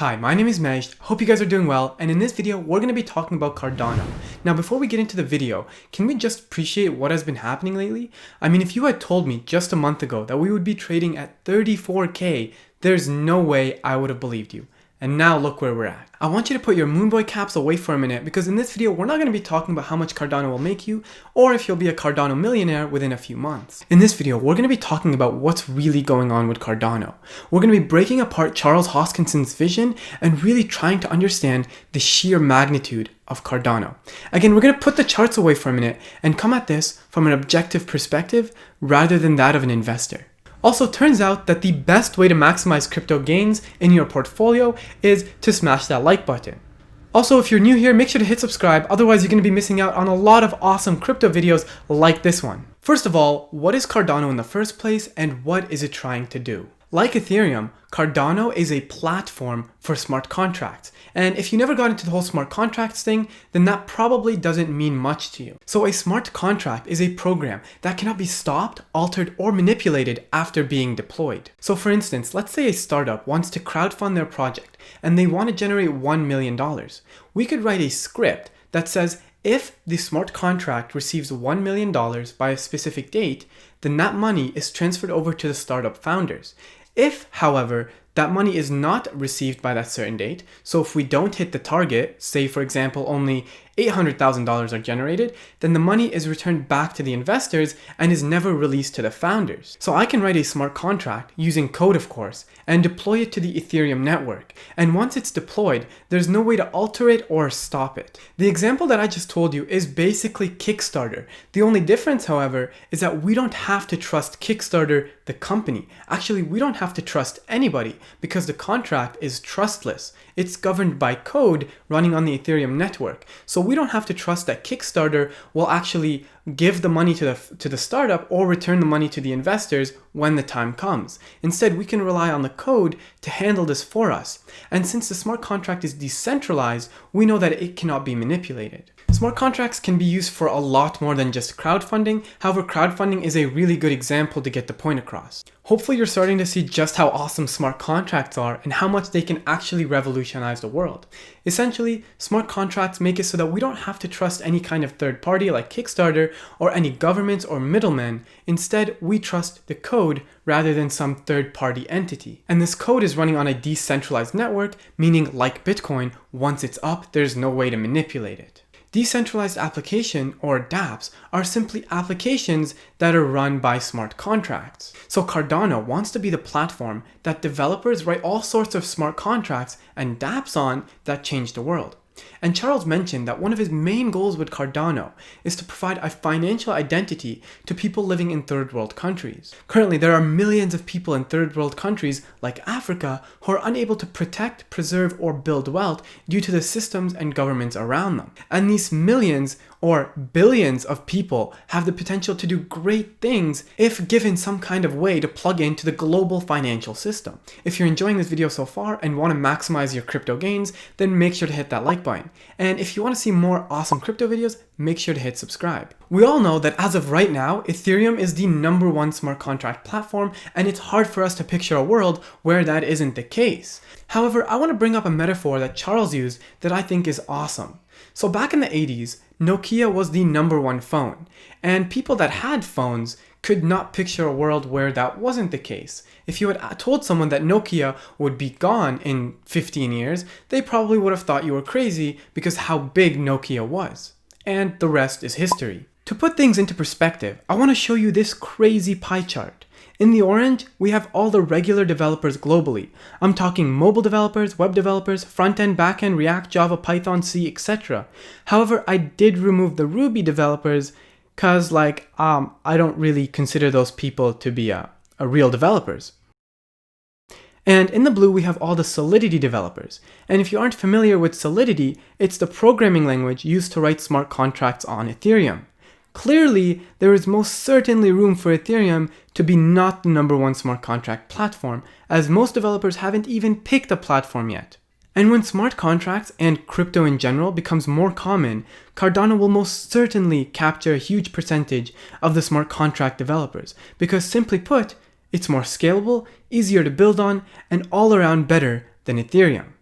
Hi, my name is Majd. Hope you guys are doing well, and in this video we're going to be talking about Cardano. Now before we get into the video, can we just appreciate what has been happening lately? I mean, if you had told me just a month ago that we would be trading at 34k, there's no way I would have believed you. And now look where we're at. I want you to put your Moonboy caps away for a minute because in this video we're not going to be talking about how much Cardano will make you or if you'll be a Cardano millionaire within a few months. In this video we're going to be talking about what's really going on with Cardano. We're going to be breaking apart Charles Hoskinson's vision and really trying to understand the sheer magnitude of Cardano. Again, we're going to put the charts away for a minute and come at this from an objective perspective rather than that of an investor. Also, turns out that the best way to maximize crypto gains in your portfolio is to smash that like button. Also, if you're new here, make sure to hit subscribe, otherwise you're going to be missing out on a lot of awesome crypto videos like this one. First of all, what is Cardano in the first place and what is it trying to do? Like Ethereum, Cardano is a platform for smart contracts. And if you never got into the whole smart contracts thing, then that probably doesn't mean much to you. So a smart contract is a program that cannot be stopped, altered, or manipulated after being deployed. So for instance, let's say a startup wants to crowdfund their project and they want to generate $1 million. We could write a script that says if the smart contract receives $1 million by a specific date, then that money is transferred over to the startup founders. If, however, that money is not received by that certain date, so if we don't hit the target, say for example only $800,000 are generated, then the money is returned back to the investors and is never released to the founders. So I can write a smart contract using code, of course, and deploy it to the Ethereum network. And once it's deployed, there's no way to alter it or stop it. The example that I just told you is basically Kickstarter. The only difference, however, is that we don't have to trust Kickstarter, the company. Actually, we don't have to trust anybody because the contract is trustless. It's governed by code running on the Ethereum network. So we don't have to trust that Kickstarter will actually give the money to the startup or return the money to the investors when the time comes. Instead, we can rely on the code to handle this for us. And since the smart contract is decentralized, we know that it cannot be manipulated. Smart contracts can be used for a lot more than just crowdfunding. However, crowdfunding is a really good example to get the point across. Hopefully you're starting to see just how awesome smart contracts are and how much they can actually revolutionize the world. Essentially, smart contracts make it so that we don't have to trust any kind of third party like Kickstarter or any governments or middlemen. Instead, we trust the code rather than some third party entity. And this code is running on a decentralized network, meaning like Bitcoin, once it's up, there's no way to manipulate it. Decentralized application, or dApps, are simply applications that are run by smart contracts. So Cardano wants to be the platform that developers write all sorts of smart contracts and dApps on that change the world. And Charles mentioned that one of his main goals with Cardano is to provide a financial identity to people living in third world countries. Currently, there are millions of people in third world countries like Africa who are unable to protect, preserve, or build wealth due to the systems and governments around them. And these millions or billions of people have the potential to do great things if given some kind of way to plug into the global financial system. If you're enjoying this video so far and want to maximize your crypto gains, then make sure to hit that like button. And if you want to see more awesome crypto videos, make sure to hit subscribe. We all know that as of right now, Ethereum is the #1 smart contract platform, and it's hard for us to picture a world where that isn't the case. However, I want to bring up a metaphor that Charles used that I think is awesome. So back in the 80s, Nokia was the #1 phone, and people that had phones could not picture a world where that wasn't the case. If you had told someone that Nokia would be gone in 15 years, they probably would have thought you were crazy because how big Nokia was. And the rest is history. To put things into perspective, I want to show you this crazy pie chart. In the orange, we have all the regular developers globally. I'm talking mobile developers, web developers, front-end, back-end, React, Java, Python, C, etc. However, I did remove the Ruby developers because I don't really consider those people to be a real developers. And in the blue, we have all the Solidity developers. And if you aren't familiar with Solidity, it's the programming language used to write smart contracts on Ethereum. Clearly, there is most certainly room for Ethereum to be not the #1 smart contract platform, as most developers haven't even picked a platform yet. And when smart contracts and crypto in general becomes more common, Cardano will most certainly capture a huge percentage of the smart contract developers, because simply put, it's more scalable, easier to build on, and all around better than Ethereum.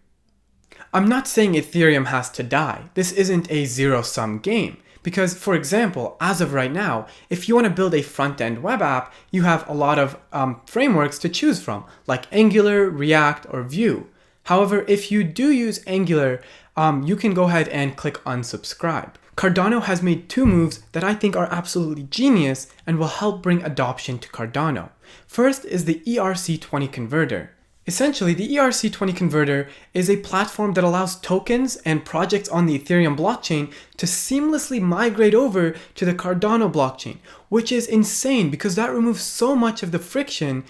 I'm not saying Ethereum has to die. This isn't a zero-sum game. Because, for example, as of right now, if you want to build a front-end web app, you have a lot of frameworks to choose from, like Angular, React, or Vue. However, if you do use Angular, you can go ahead and click unsubscribe. Cardano has made two moves that I think are absolutely genius and will help bring adoption to Cardano. First is the ERC20 converter. Essentially, the ERC20 converter is a platform that allows tokens and projects on the Ethereum blockchain to seamlessly migrate over to the Cardano blockchain, which is insane because that removes so much of the friction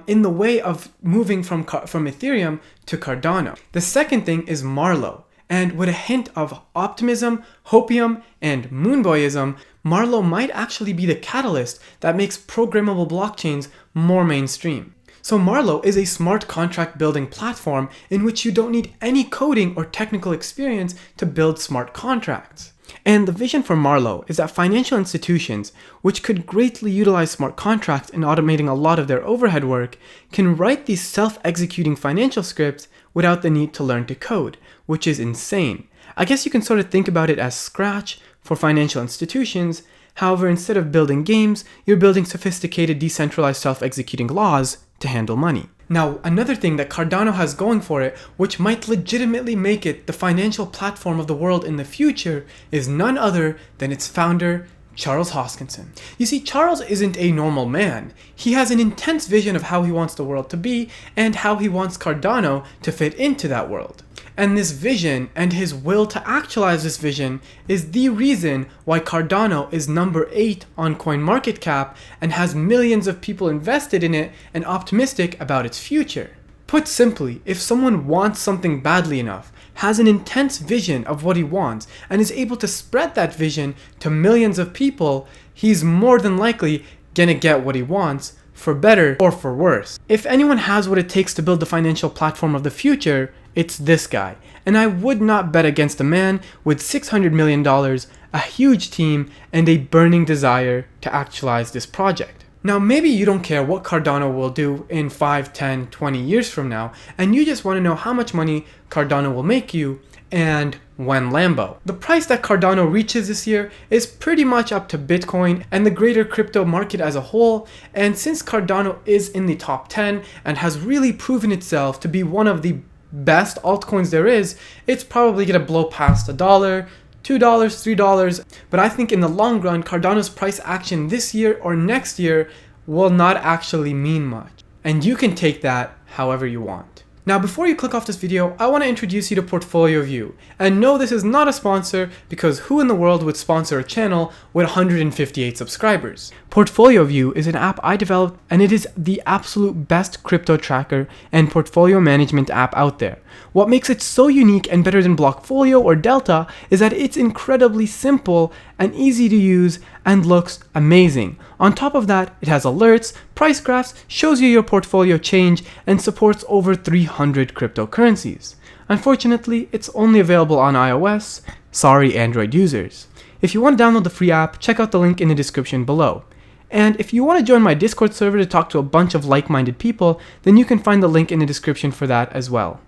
in the way of moving from Ethereum to Cardano. The second thing is Marlowe. And with a hint of optimism, hopium, and moonboyism, Marlowe might actually be the catalyst that makes programmable blockchains more mainstream. So Marlowe is a smart contract building platform in which you don't need any coding or technical experience to build smart contracts. And the vision for Marlowe is that financial institutions, which could greatly utilize smart contracts in automating a lot of their overhead work, can write these self-executing financial scripts without the need to learn to code, which is insane. I guess you can sort of think about it as Scratch for financial institutions. However, instead of building games, you're building sophisticated decentralized self-executing laws to handle money. Now, another thing that Cardano has going for it, which might legitimately make it the financial platform of the world in the future, is none other than its founder, Charles Hoskinson. You see, Charles isn't a normal man. He has an intense vision of how he wants the world to be and how he wants Cardano to fit into that world. And this vision and his will to actualize this vision is the reason why Cardano is number 8 on CoinMarketCap and has millions of people invested in it and optimistic about its future. Put simply, if someone wants something badly enough, has an intense vision of what he wants, and is able to spread that vision to millions of people, he's more than likely gonna get what he wants, for better or for worse. If anyone has what it takes to build the financial platform of the future, it's this guy. And I would not bet against a man with $600 million, a huge team, and a burning desire to actualize this project. Now, maybe you don't care what Cardano will do in 5, 10, 20 years from now, and you just want to know how much money Cardano will make you, and when Lambo. The price that Cardano reaches this year is pretty much up to Bitcoin and the greater crypto market as a whole, and since Cardano is in the top 10 and has really proven itself to be one of the best altcoins there is, it's probably gonna blow past $1, $2, $3, but I think in the long run, Cardano's price action this year or next year will not actually mean much. And you can take that however you want. Now, before you click off this video, I want to introduce you to Portfolio View. And no, this is not a sponsor, because who in the world would sponsor a channel with 158 subscribers? Portfolio View is an app I developed, and it is the absolute best crypto tracker and portfolio management app out there. What makes it so unique and better than Blockfolio or Delta is that it's incredibly simple and easy to use and looks amazing. On top of that, it has alerts, price graphs, shows you your portfolio change, and supports over 300 cryptocurrencies. Unfortunately, it's only available on iOS. Sorry, Android users. If you want to download the free app, check out the link in the description below. And if you want to join my Discord server to talk to a bunch of like-minded people, then you can find the link in the description for that as well.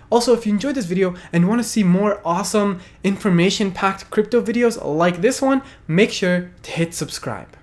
Also, if you enjoyed this video and want to see more awesome information-packed crypto videos like this one, make sure to hit subscribe.